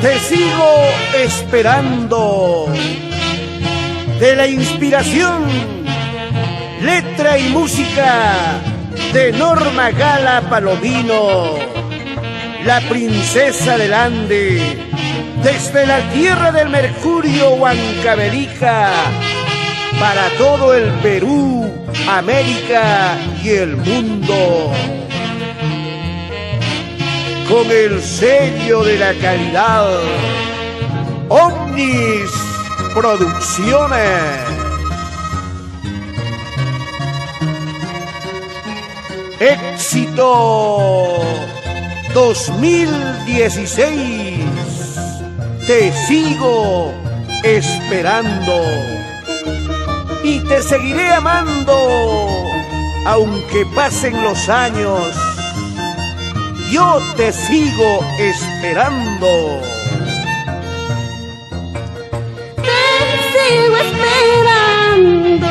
Te sigo esperando. De la inspiración, letra y música de Norma Gala Palomino, la princesa del Ande, desde la tierra del Mercurio, Huancavelica, para todo el Perú, América y el mundo. Con el sello de la calidad, Omnis Producciones. Éxito 2016. Te sigo esperando y te seguiré amando, aunque pasen los años. Yo te sigo esperando. Sigo esperando,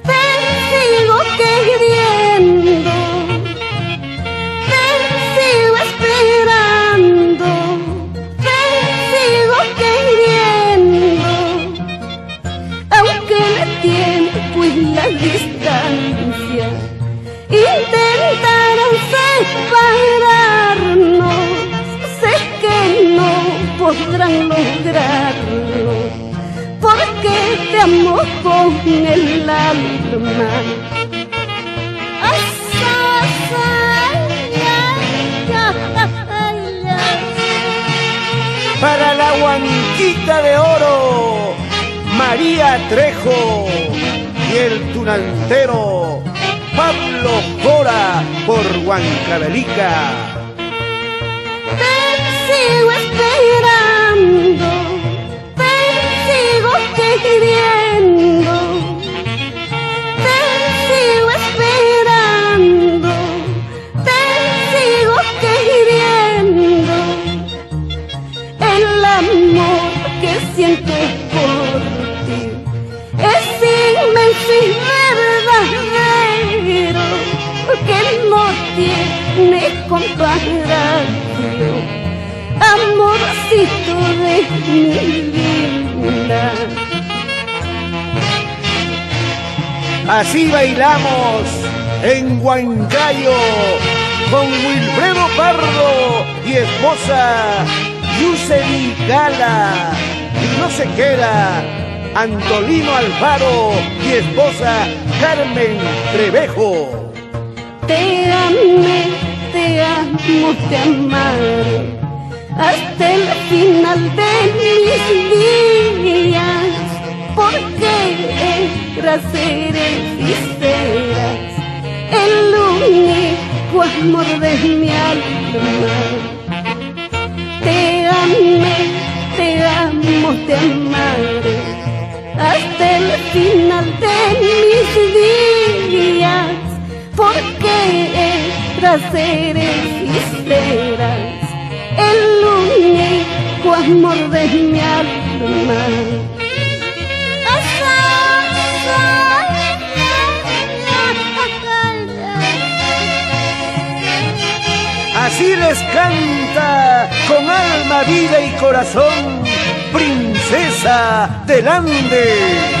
te sigo queriendo, te sigo esperando, te sigo queriendo, aunque el tiempo y la distancia intentaran separarnos, sé que no podrán lograrlo, porque te amo con el alma. Para la Huanquita de Oro, María Trejo, y el tunantero Pablo Cora por Huancavelica. Te sigo esperando, queriendo, te sigo esperando, te sigo queriendo. El amor que siento por ti es inmenso y verdadero, que no tiene comparación, amorcito de mi vida. Así bailamos en Huancayo con Wilfredo Pardo y esposa Yuseli Gala, y no se queda Antolino Alfaro y esposa Carmen Trevejo. Te amé, te amo, te amaré hasta el final de mis días, porque seres y serás el único amor de mi alma. Te amé, te amo, te amaré hasta el final de mis días, porque seres y serás el único amor de mi alma. Así les canta con alma, vida y corazón, princesa del Ande.